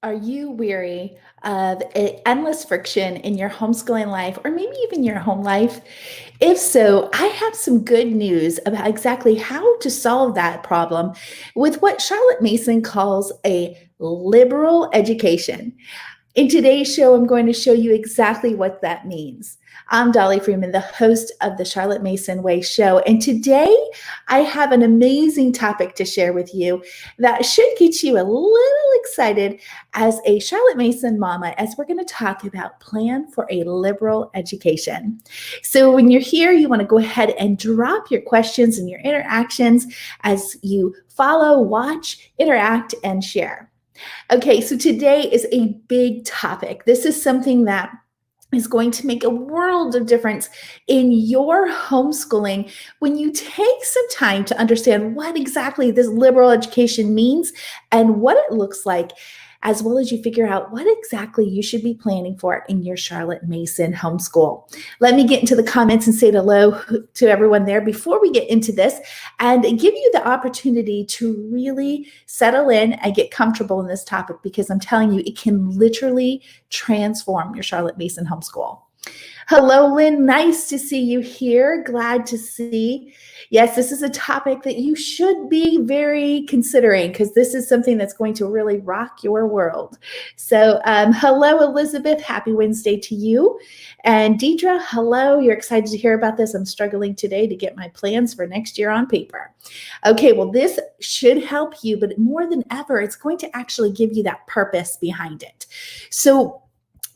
Are you weary of endless friction in your homeschooling life or maybe even your home life? If so, I have some good news about exactly how to solve that problem with what Charlotte Mason calls a liberal education. In today's show, I'm going to show you exactly what that means. I'm Dollie Freeman, the host of the Charlotte Mason Way show. And today I have an amazing topic to share with you that should get you a little excited as a Charlotte Mason mama, as we're going to talk about plan for a liberal education. So when you're here, you want to go ahead and drop your questions and your interactions as you follow, watch, interact, and share. Okay, so today is a big topic. This is something that is going to make a world of difference in your homeschooling when you take some time to understand what exactly this liberal education means and what it looks like, as well as you figure out what exactly you should be planning for in your Charlotte Mason homeschool. Let me get into the comments and say hello to everyone there before we get into this and give you the opportunity to really settle in and get comfortable in this topic, because I'm telling you, it can literally transform your Charlotte Mason homeschool. Hello, Lynn. Nice to see you here. Glad to see. Yes, this is a topic that you should be very considering, because this is something that's going to really rock your world. So hello, Elizabeth. Happy Wednesday to you. And Deidre, hello. You're excited to hear about this. I'm struggling today to get my plans for next year on paper. Okay, well, this should help you, but more than ever, it's going to actually give you that purpose behind it. So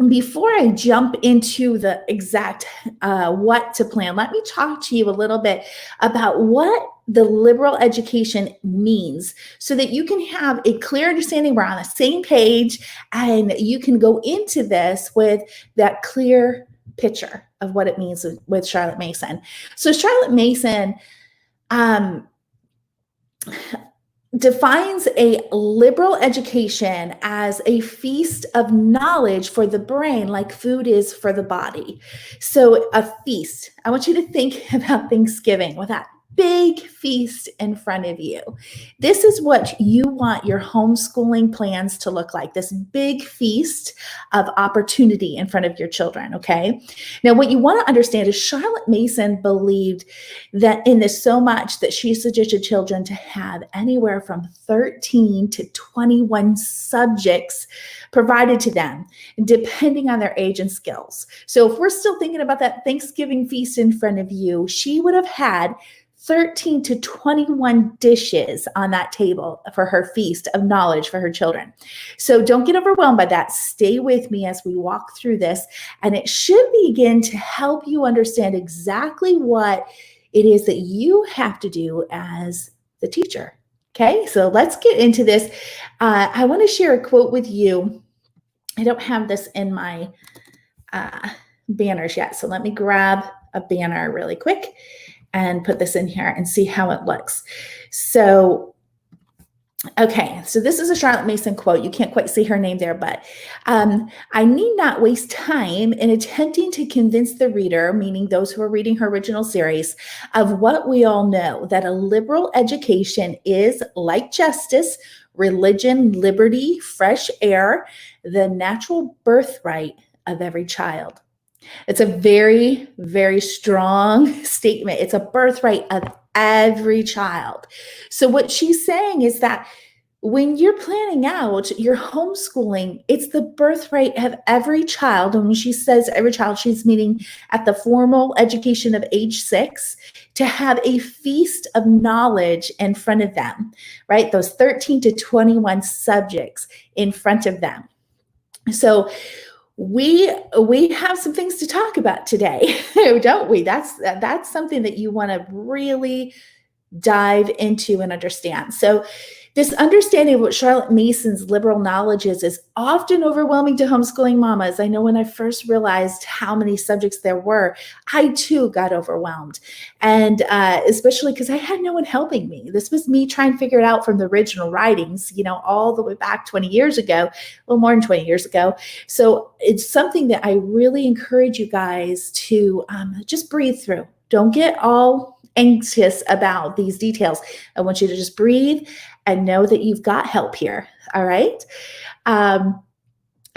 before I jump into the exact what to plan, let me talk to you a little bit about what the liberal education means so that you can have a clear understanding. We're on the same page and you can go into this with that clear picture of what it means with Charlotte Mason. So Charlotte Mason defines a liberal education as a feast of knowledge for the brain, like food is for the body. So a feast, I want you to think about Thanksgiving with that big feast in front of you. This is what you want your homeschooling plans to look like, this big feast of opportunity in front of your children, okay? Now, what you want to understand is Charlotte Mason believed that in this so much that she suggested children to have anywhere from 13 to 21 subjects provided to them, depending on their age and skills. So if we're still thinking about that Thanksgiving feast in front of you, she would have had 13 to 21 dishes on that table for her feast of knowledge for her children. So don't get overwhelmed by that. Stay with me as we walk through this, and it should begin to help you understand exactly what it is that you have to do as the teacher. Okay, so let's get into this. I want to share a quote with you. I don't have this in my banners yet, so let me grab a banner really quick and put this in here and see how it looks. So, okay, so this is a Charlotte Mason quote. You can't quite see her name there, but I need not waste time in attempting to convince the reader, meaning those who are reading her original series, of what we all know, that a liberal education is, like justice, religion, liberty, fresh air, the natural birthright of every child. It's a very, very strong statement. It's a birthright of every child. So what she's saying is that when you're planning out your homeschooling, it's the birthright of every child. And when she says every child, she's meaning at the formal education of age 6, to have a feast of knowledge in front of them, right? Those 13 to 21 subjects in front of them. So we have some things to talk about today, don't we? That's something that you want to really dive into and understand. So this understanding of what Charlotte Mason's liberal knowledge is often overwhelming to homeschooling mamas. I know when I first realized how many subjects there were, I too got overwhelmed. And especially because I had no one helping me. This was me trying to figure it out from the original writings, all the way back 20 years ago, a little more than 20 years ago. So it's something that I really encourage you guys to just breathe through. Don't get all anxious about these details. I want you to just breathe and know that you've got help here. All right.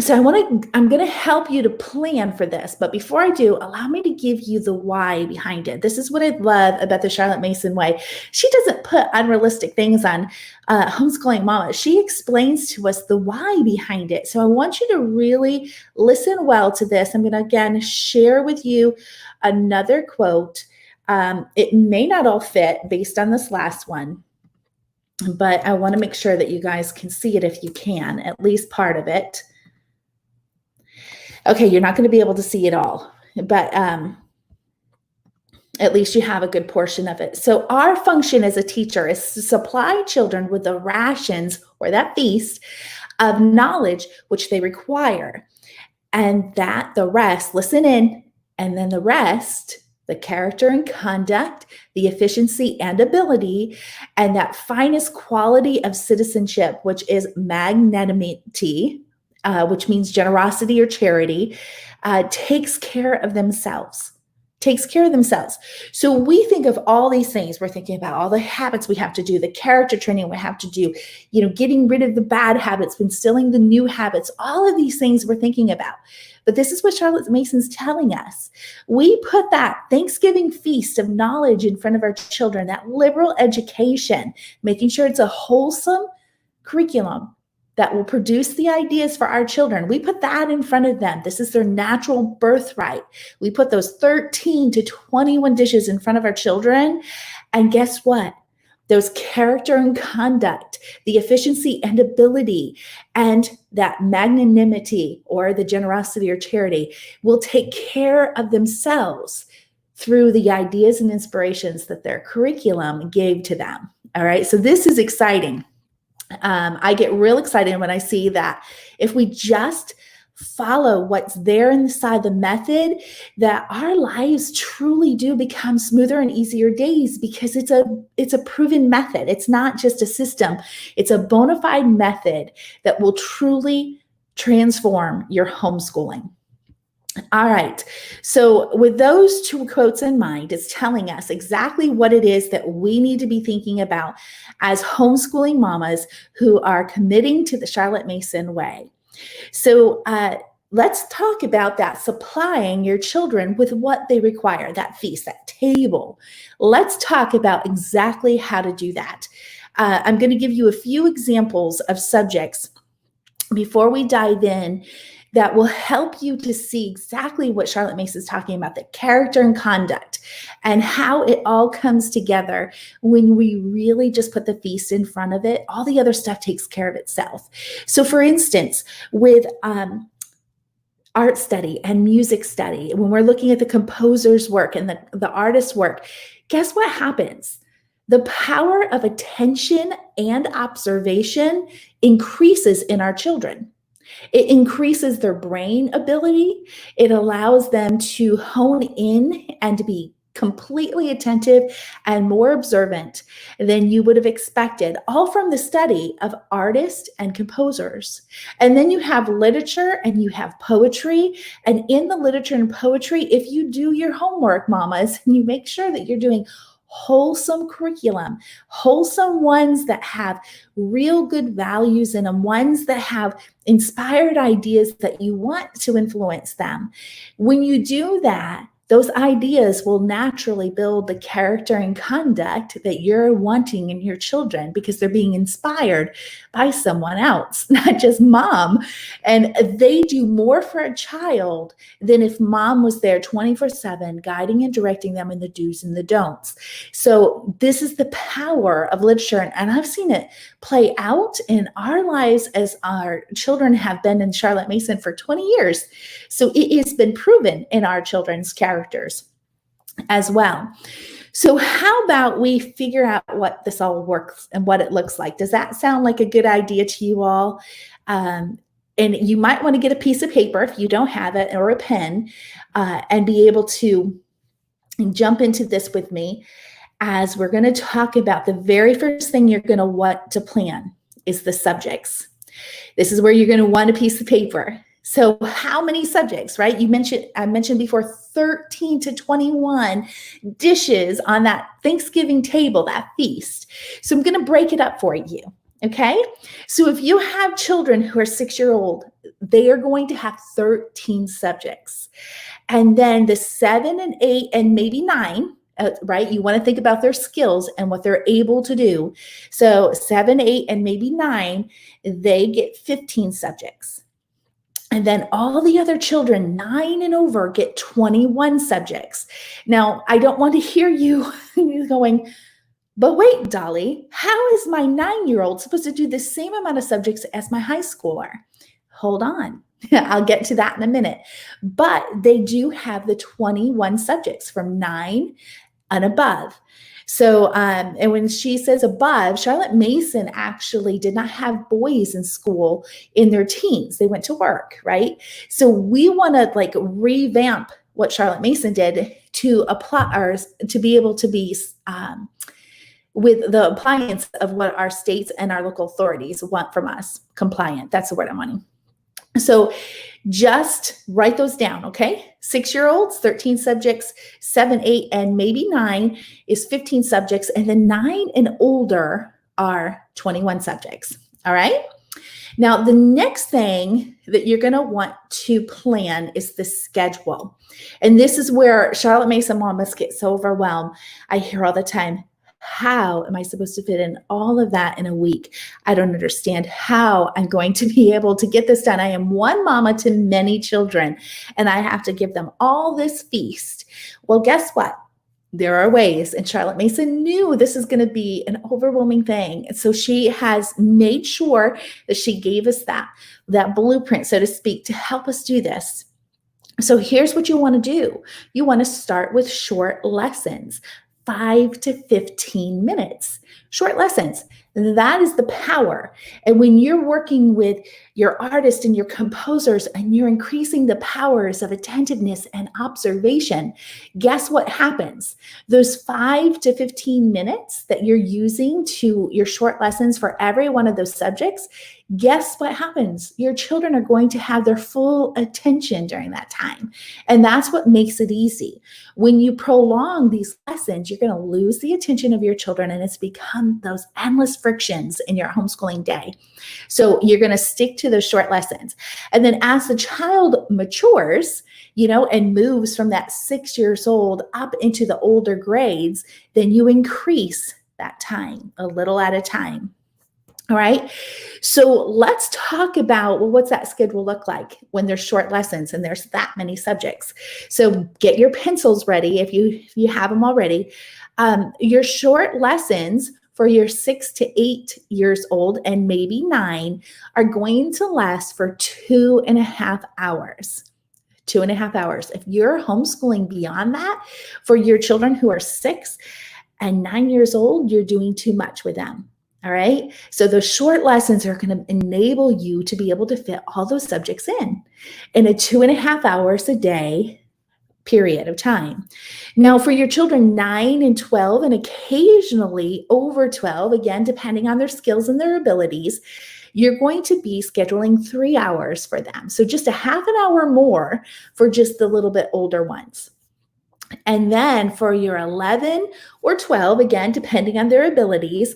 So I'm going to help you to plan for this. But before I do, allow me to give you the why behind it. This is what I love about the Charlotte Mason way. She doesn't put unrealistic things on homeschooling mama. She explains to us the why behind it. So I want you to really listen well to this. I'm going to, again, share with you another quote. It may not all fit based on this last one, but I want to make sure that you guys can see it if you can, at least part of it. Okay, you're not going to be able to see it all, but at least you have a good portion of it. So our function as a teacher is to supply children with the rations or that feast of knowledge which they require. And that the rest, listen in, and then the rest, the character and conduct, the efficiency and ability, and that finest quality of citizenship, which is magnanimity, which means generosity or charity, takes care of themselves. So we think of all these things. We're thinking about all the habits we have to do, the character training we have to do, getting rid of the bad habits, instilling the new habits, all of these things we're thinking about. But this is what Charlotte Mason's telling us. We put that Thanksgiving feast of knowledge in front of our children, that liberal education, making sure it's a wholesome curriculum that will produce the ideas for our children. We put that in front of them. This is their natural birthright. We put those 13 to 21 dishes in front of our children. And guess what? Those character and conduct, the efficiency and ability, and that magnanimity or the generosity or charity will take care of themselves through the ideas and inspirations that their curriculum gave to them. All right. So this is exciting. I get real excited when I see that if we just follow what's there inside the method, that our lives truly do become smoother and easier days, because it's a proven method. It's not just a system. It's a bona fide method that will truly transform your homeschooling. All right. So with those two quotes in mind, it's telling us exactly what it is that we need to be thinking about as homeschooling mamas who are committing to the Charlotte Mason way. So let's talk about that, supplying your children with what they require, that feast, that table. Let's talk about exactly how to do that. I'm going to give you a few examples of subjects before we dive in that will help you to see exactly what Charlotte Mason is talking about, the character and conduct, and how it all comes together when we really just put the feast in front of it. All the other stuff takes care of itself. So for instance, with art study and music study, when we're looking at the composer's work and the artist's work, guess what happens? The power of attention and observation increases in our children. It increases their brain ability. It allows them to hone in and to be completely attentive and more observant than you would have expected, all from the study of artists and composers. And then you have literature and you have poetry. And in the literature and poetry, if you do your homework, mamas, and you make sure that you're doing wholesome curriculum, wholesome ones that have real good values in them, ones that have inspired ideas that you want to influence them. When you do that, those ideas will naturally build the character and conduct that you're wanting in your children, because they're being inspired by someone else, not just mom. And they do more for a child than if mom was there 24/7, guiding and directing them in the do's and the don'ts. So this is the power of literature. And I've seen it play out in our lives as our children have been in Charlotte Mason for 20 years. So it has been proven in our children's characters as well. So how about we figure out what this all works and what it looks like? Does that sound like a good idea to you all? And you might want to get a piece of paper if you don't have it, or a pen, and be able to jump into this with me, as we're going to talk about the very first thing you're going to want to plan is the subjects. This is where you're going to want a piece of paper. So how many subjects, right? I mentioned before, 13 to 21 dishes on that Thanksgiving table, that feast. So I'm going to break it up for you. Okay. So if you have children who are 6 years old, they are going to have 13 subjects. And then the 7 and 8 and maybe 9, right? You want to think about their skills and what they're able to do. So 7, 8, and maybe 9, they get 15 subjects. And then all the other children, 9 and over, get 21 subjects. Now, I don't want to hear you going, but wait, Dolly, how is my 9-year-old supposed to do the same amount of subjects as my high schooler? Hold on. I'll get to that in a minute. But they do have the 21 subjects from 9 and above. So, and when she says above, Charlotte Mason actually did not have boys in school in their teens. They went to work, right? So we want to like revamp what Charlotte Mason did to apply ours to be able to be with the appliance of what our states and our local authorities want from us. Compliant. That's the word I'm wanting. So just write those down, okay? 6-year-olds, 13 subjects, 7, 8, and maybe 9 is 15 subjects, and then 9 and older are 21 subjects, all right? Now, the next thing that you're going to want to plan is the schedule. And this is where Charlotte Mason mamas get so overwhelmed. I hear all the time, how am I supposed to fit in all of that in a week? I don't understand how I'm going to be able to get this done. I am one mama to many children, and I have to give them all this feast. Well, guess what? There are ways, and Charlotte Mason knew this is going to be an overwhelming thing. And so she has made sure that she gave us that blueprint, so to speak, to help us do this. So here's what you want to do. You want to start with short lessons. 5 to 15 minutes, short lessons. That is the power. And when you're working with your artists and your composers and you're increasing the powers of attentiveness and observation, guess what happens? Those 5 to 15 minutes that you're using to your short lessons for every one of those subjects, guess what happens? Your children are going to have their full attention during that time. And that's what makes it easy. When you prolong these lessons, you're going to lose the attention of your children, and it's become those endless frictions in your homeschooling day. So you're going to stick to those short lessons. And then as the child matures, and moves from that 6 years old up into the older grades, then you increase that time a little at a time. All right. So let's talk about, well, what's that schedule look like when there's short lessons and there's that many subjects? So get your pencils ready if you have them already. Your short lessons for your 6 to 8 years old and maybe 9 are going to last for 2.5 hours. 2.5 hours. If you're homeschooling beyond that for your children who are 6 and 9 years old, you're doing too much with them. All right. So those short lessons are going to enable you to be able to fit all those subjects in a 2.5 hours a day period of time. Now, for your children 9 and 12, and occasionally over 12, again, depending on their skills and their abilities, you're going to be scheduling 3 hours for them. So just a half an hour more for just the little bit older ones. And then for your 11 or 12, again, depending on their abilities,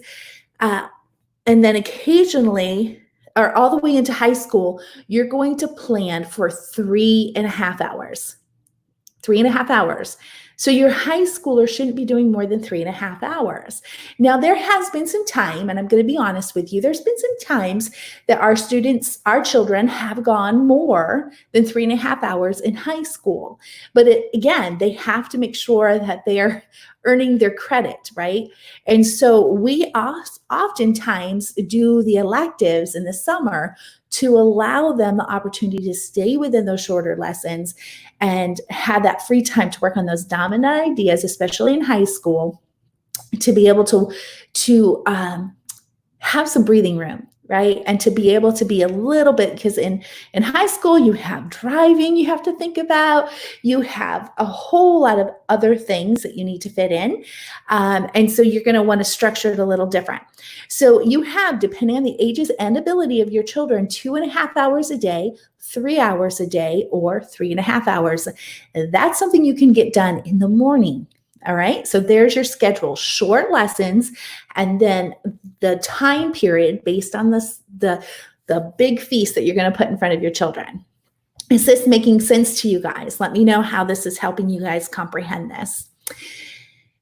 and then occasionally, or all the way into high school, you're going to plan for 3.5 hours. 3.5 hours. So your high schooler shouldn't be doing more than 3.5 hours. Now, there has been some time, and I'm going to be honest with you, there's been some times that our children have gone more than 3.5 hours in high school. But again, they have to make sure that they are earning their credit, right? And so we oftentimes do the electives in the summer to allow them the opportunity to stay within those shorter lessons and have that free time to work on those dominant ideas, especially in high school, to be able to have some breathing room, right? And to be able to be a little bit, because in high school, you have driving you have to think about, you have a whole lot of other things that you need to fit in. And so you're going to want to structure it a little different. So you have, depending on the ages and ability of your children, 2.5 hours a day, 3 hours a day, or 3.5 hours. That's something you can get done in the morning. All right, so there's your schedule, short lessons, and then the time period based on the big feast that you're going to put in front of your children. Is this making sense to you guys? Let me know how this is helping you guys comprehend this.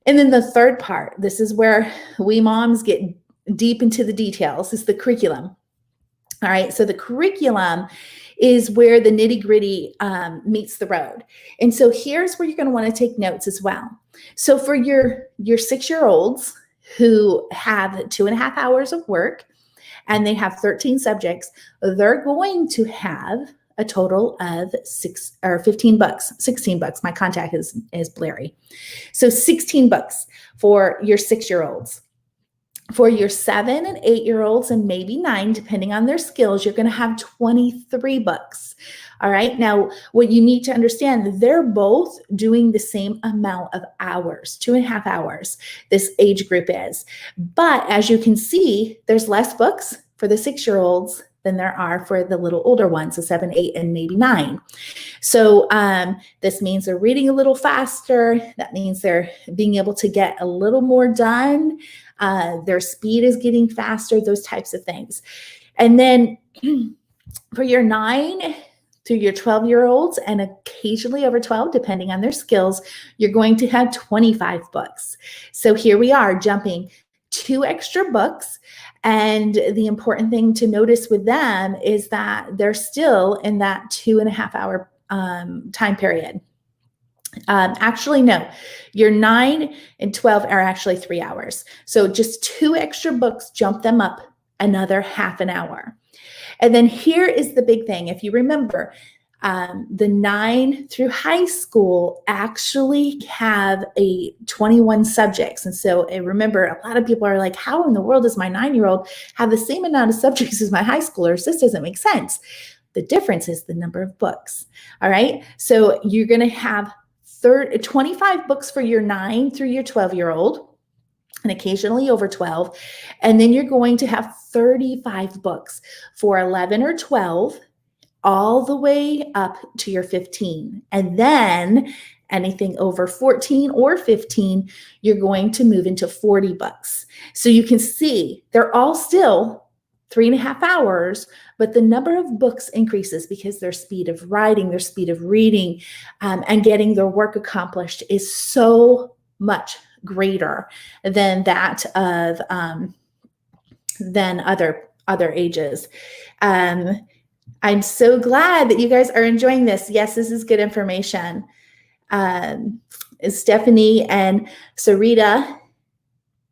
And then the third part, this is where we moms get deep into the details, is the curriculum. All right, so the curriculum is where the nitty-gritty meets the road. And so here's where you're going to want to take notes as well. So for your 6-year-olds who have 2.5 hours of work and they have 13 subjects, they're going to have a total of 15 books, 16 books. My contact is blurry. So 16 books for your 6-year-olds. For your 7 and 8-year-olds and maybe 9, depending on their skills, you're going to have 23 books. All right. Now, what you need to understand, they're both doing the same amount of hours, 2.5 hours, this age group is. But as you can see, there's less books for the 6-year-olds than there are for the little older ones, so 7, 8, and maybe 9. So this means they're reading a little faster. That means they're being able to get a little more done. Their speed is getting faster, those types of things. And then for your 9 through your 12-year-olds and occasionally over 12, depending on their skills, you're going to have 25 books. So here we are jumping 2 extra books. And the important thing to notice with them is that they're still in that 2.5 hour time period. Actually, no, your 9 and 12 are actually 3 hours. So just 2 extra books jump them up another half an hour. And then here is the big thing. If you remember, the 9 through high school actually have 21 subjects. And so remember, a lot of people are like, how in the world does my 9-year-old have the same amount of subjects as my high schoolers? This doesn't make sense. The difference is the number of books. All right. So you're going to have 25 books for your 9 through your 12-year-old. And occasionally over 12. And then you're going to have 35 books for 11 or 12, all the way up to your 15. And then anything over 14 or 15, you're going to move into 40 books. So you can see they're all still 3.5 hours, but the number of books increases because their speed of writing, their speed of reading, and getting their work accomplished is so much greater than that of than other ages. I'm so glad that you guys are enjoying this. Yes, this is good information. Stephanie and Sarita,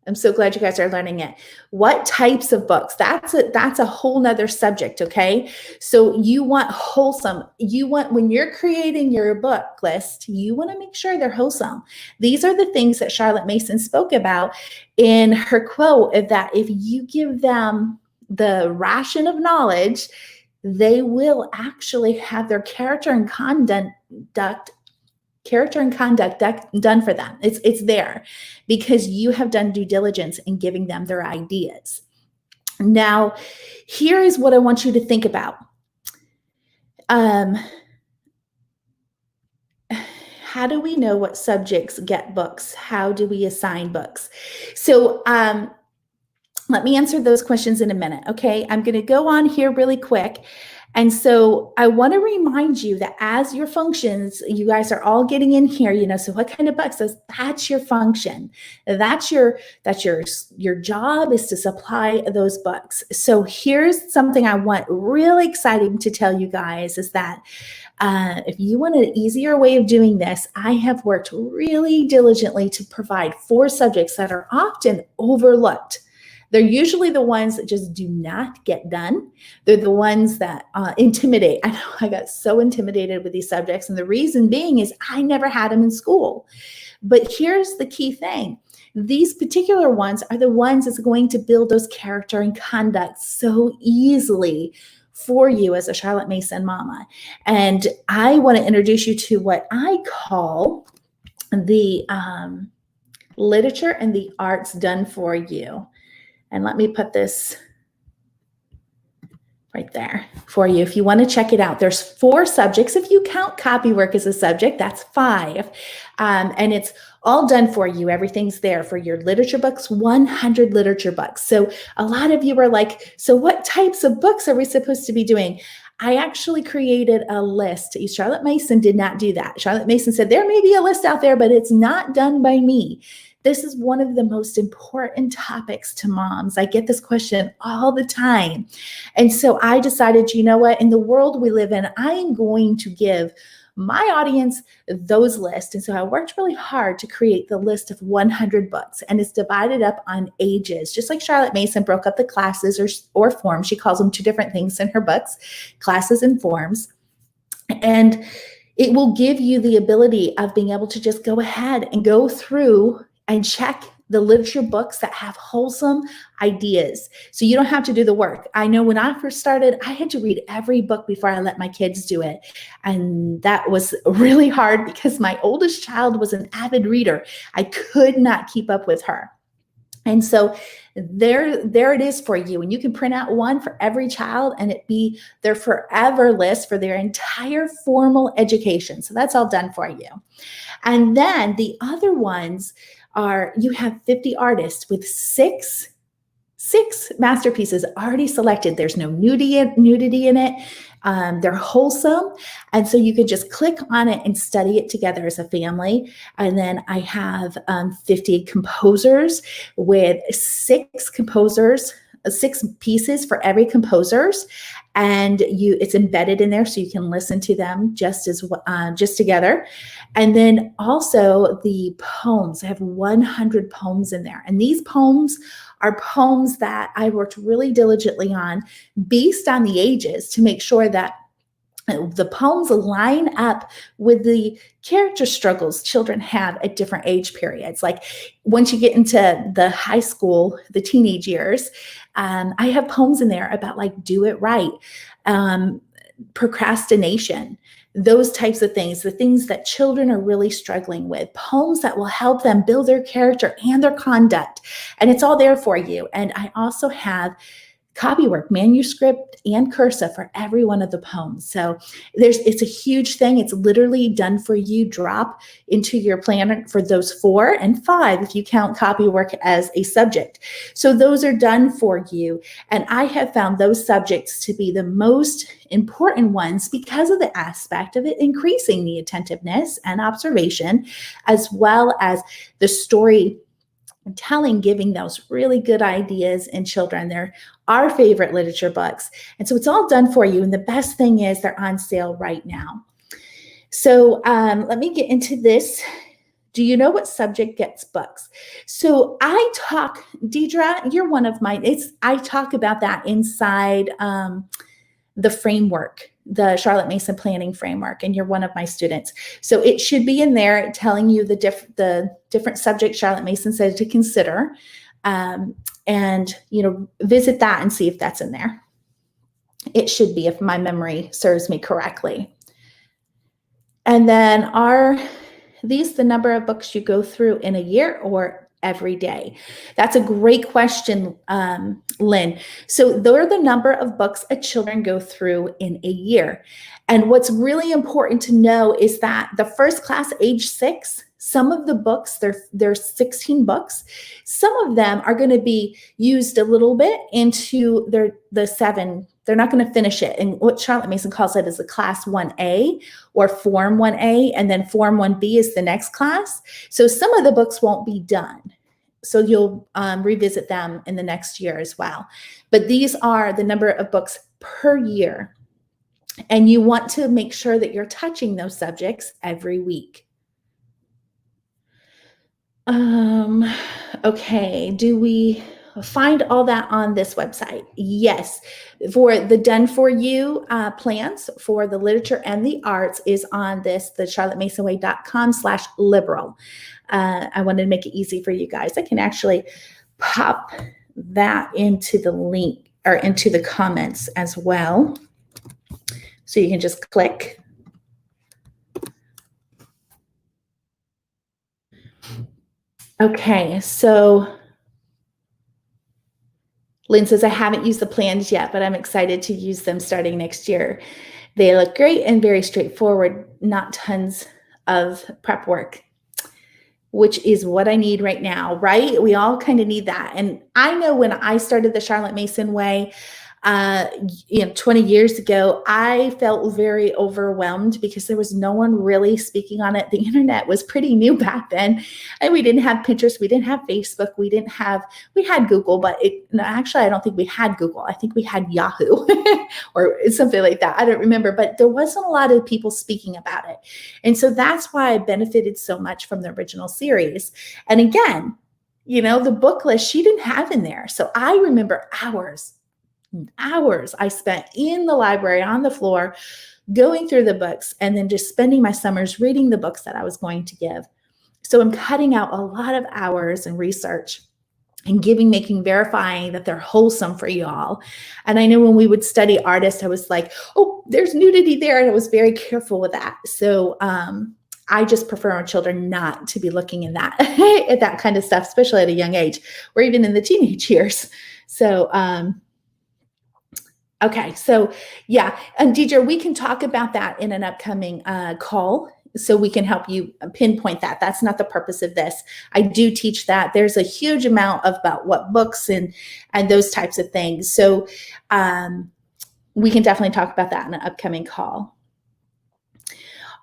I'm so glad you guys are learning it. What types of books? That's a whole nother subject, okay? So you want wholesome. When you're creating your book list, you want to make sure they're wholesome. These are the things that Charlotte Mason spoke about in her quote, that if you give them the ration of knowledge, they will actually have their character and conduct done for them. It's there because you have done due diligence in giving them their ideas. Now, here is what I want you to think about. How do we know what subjects get books? How do we assign books? So let me answer those questions in a minute, okay? I'm going to go on here really quick. And so I want to remind you that as your functions, you guys are all getting in here, so what kind of books? That's your function. That's your job, is to supply those books. So here's something I want really exciting to tell you guys is that if you want an easier way of doing this, I have worked really diligently to provide 4 subjects that are often overlooked. They're usually the ones that just do not get done. They're the ones that intimidate. I know I got so intimidated with these subjects. And the reason being is I never had them in school. But here's the key thing. These particular ones are the ones that's going to build those character and conduct so easily for you as a Charlotte Mason mama. And I want to introduce you to what I call the literature and the arts done for you. And let me put this right there for you if you want to check it out. There's 4 subjects. If you count copywork as a subject, that's 5. And it's all done for you. Everything's there for your literature books, 100 literature books. So a lot of you are like, so what types of books are we supposed to be doing? I actually created a list. Charlotte Mason did not do that. Charlotte Mason said, there may be a list out there, but it's not done by me. This is one of the most important topics to moms. I get this question all the time. And so I decided, you know what, in the world we live in, I am going to give my audience those lists. And so I worked really hard to create the list of 100 books, and it's divided up on ages, just like Charlotte Mason broke up the classes or forms. She calls them two different things in her books, classes and forms. And it will give you the ability of being able to just go ahead and go through and check the literature books that have wholesome ideas. So you don't have to do the work. I know when I first started, I had to read every book before I let my kids do it. And that was really hard because my oldest child was an avid reader. I could not keep up with her. And so there it is for you. And you can print out one for every child and it be their forever list for their entire formal education. So that's all done for you. And then the other ones are, you have 50 artists with six masterpieces already selected. There's no nudity in it. They're wholesome. And so you could just click on it and study it together as a family. And then I have 50 composers with six pieces for every composers. And it's embedded in there so you can listen to them just together. And then also the poems. I have 100 poems in there. And these poems are poems that I worked really diligently on based on the ages to make sure that the poems line up with the character struggles children have at different age periods. Like once you get into the high school, the teenage years, I have poems in there about like do it right, procrastination, those types of things, the things that children are really struggling with, poems that will help them build their character and their conduct. And it's all there for you. And I also have copywork, manuscript, and cursive for every one of the poems. So it's a huge thing. It's literally done for you. Drop into your planner for those 4 and 5 if you count copywork as a subject. So those are done for you. And I have found those subjects to be the most important ones because of the aspect of it increasing the attentiveness and observation, as well as the story telling, giving those really good ideas in children. They're our favorite literature books. And so it's all done for you. And the best thing is they're on sale right now. So let me get into this. Do you know what subject gets books? So I talk, Deidre, you're one of mine. I talk about that inside the framework, the Charlotte Mason planning framework, and you're one of my students. So it should be in there telling you the different subjects Charlotte Mason said to consider, and visit that and see if that's in there. It should be, if my memory serves me correctly. And then are these the number of books you go through in a year or every day? That's a great question, Lynn. So they're the number of books children go through in a year. And what's really important to know is that the first class, age 6, some of the books, there's 16 books. Some of them are going to be used a little bit into the 7. They're not going to finish it. And what Charlotte Mason calls it is a class 1A or form 1A, and then form 1B is the next class. So some of the books won't be done. So you'll revisit them in the next year as well. But these are the number of books per year. And you want to make sure that you're touching those subjects every week. Okay, do we find all that on this website? Yes. For the done for you plans for the literature and the arts is on this, the charlottemasonway.com/liberal. I wanted to make it easy for you guys. I can actually pop that into the link or into the comments as well. So you can just click. Okay, so Lynn says, I haven't used the plans yet, but I'm excited to use them starting next year. They look great and very straightforward, not tons of prep work. which is what I need right now, right? We all kind of need that. And I know when I started the Charlotte Mason way, 20 years ago, I felt very overwhelmed because there was no one really speaking on it. The internet was pretty new back then, and we didn't have Pinterest, we didn't have Facebook, we had Google, but actually, I don't think we had Google. I think we had Yahoo or something like that. I don't remember, but there wasn't a lot of people speaking about it. And so that's why I benefited so much from the original series. And again, the book list she didn't have in there. So I remember hours I spent in the library on the floor going through the books and then just spending my summers reading the books that I was going to give. So I'm cutting out a lot of hours and research and verifying that they're wholesome for y'all. And I know when we would study artists, I was like, oh, there's nudity there. And I was very careful with that. So I just prefer our children not to be looking in that at that kind of stuff, especially at a young age or even in the teenage years. So okay, so yeah, and Deidre, we can talk about that in an upcoming call, so we can help you pinpoint that. That's not the purpose of this. I do teach that. There's a huge amount about what books and those types of things. So we can definitely talk about that in an upcoming call.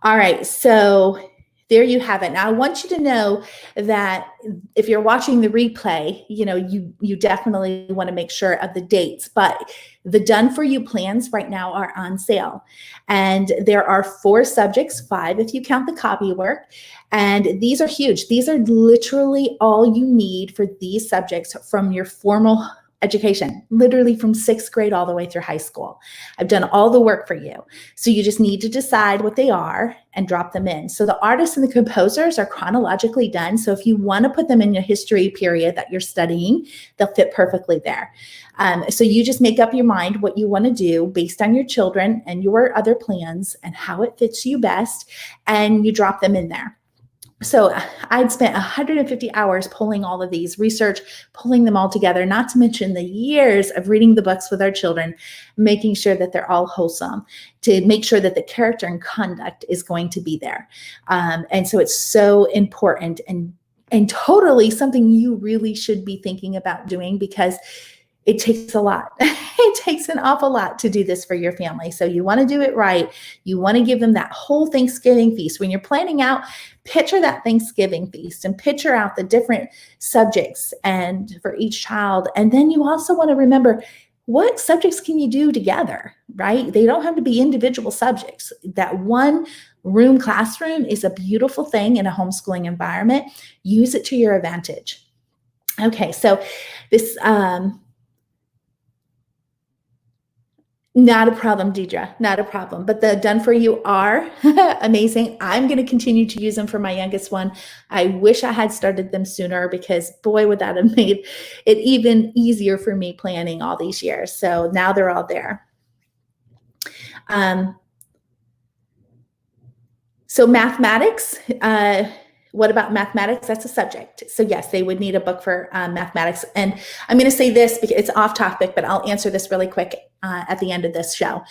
All right, so there you have it. Now, I want you to know that if you're watching the replay, you definitely want to make sure of the dates, but the Done For You plans right now are on sale. And there are 4 subjects, 5 if you count the copy work. And these are huge. These are literally all you need for these subjects from your formal education, literally from 6th grade all the way through high school. I've done all the work for you. So you just need to decide what they are and drop them in. So the artists and the composers are chronologically done. So if you want to put them in your history period that you're studying, they'll fit perfectly there. So you just make up your mind what you want to do based on your children and your other plans and how it fits you best, and you drop them in there. So I'd spent 150 hours pulling all of these research, pulling them all together, not to mention the years of reading the books with our children, making sure that they're all wholesome, to make sure that the character and conduct is going to be there. And so it's so important and totally something you really should be thinking about doing, because it takes a lot. It takes an awful lot to do this for your family. So you want to do it right. You want to give them that whole Thanksgiving feast. When you're planning out, picture that Thanksgiving feast and picture out the different subjects and for each child. And then you also want to remember, what subjects can you do together, right? They don't have to be individual subjects. That one room classroom is a beautiful thing in a homeschooling environment. Use it to your advantage. Okay, so this, not a problem, Deidre, not a problem. But the Done For You are amazing. I'm going to continue to use them for my youngest one. I wish I had started them sooner, because boy, would that have made it even easier for me planning all these years. So now they're all there. So mathematics, what about mathematics? That's a subject. So yes, they would need a book for mathematics. And I'm going to say this because it's off topic, but I'll answer this really quick at the end of this show.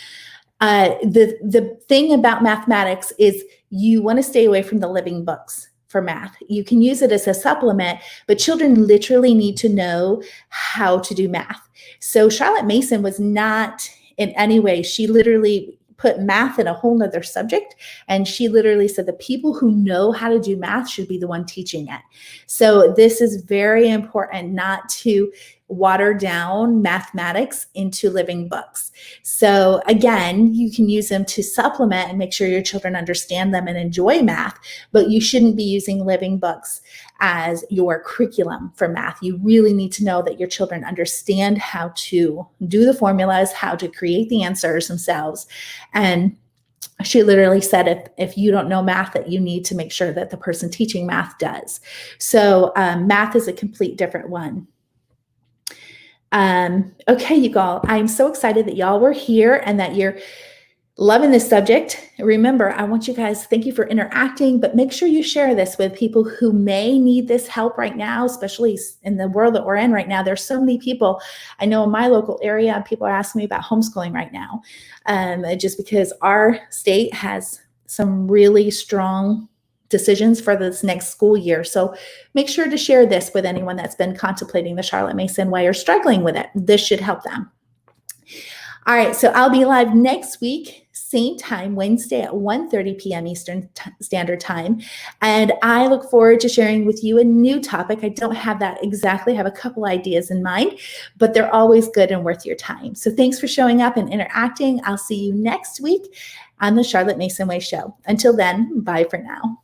The thing about mathematics is you want to stay away from the living books for math. You can use it as a supplement, but children literally need to know how to do math. So Charlotte Mason was not in any way, she literally put math in a whole nother subject. And she literally said the people who know how to do math should be the one teaching it. So this is very important, not to water down mathematics into living books. So again, you can use them to supplement and make sure your children understand them and enjoy math, but you shouldn't be using living books as your curriculum for math. You really need to know that your children understand how to do the formulas, how to create the answers themselves. And she literally said, if you don't know math, that you need to make sure that the person teaching math does. So math is a complete different one. Okay, you all, I'm so excited that y'all were here and that you're loving this subject. Remember, I want you guys, thank you for interacting, but make sure you share this with people who may need this help right now, especially in the world that we're in right now. There's so many people I know in my local area, people are asking me about homeschooling right now, just because our state has some really strong decisions for this next school year. So make sure to share this with anyone that's been contemplating the Charlotte Mason way or struggling with it. This should help them. All right, so I'll be live next week, same time, Wednesday at 1:30 p.m. Eastern Standard Time. And I look forward to sharing with you a new topic. I don't have that exactly, I have a couple ideas in mind, but they're always good and worth your time. So thanks for showing up and interacting. I'll see you next week on the Charlotte Mason Way Show. Until then, bye for now.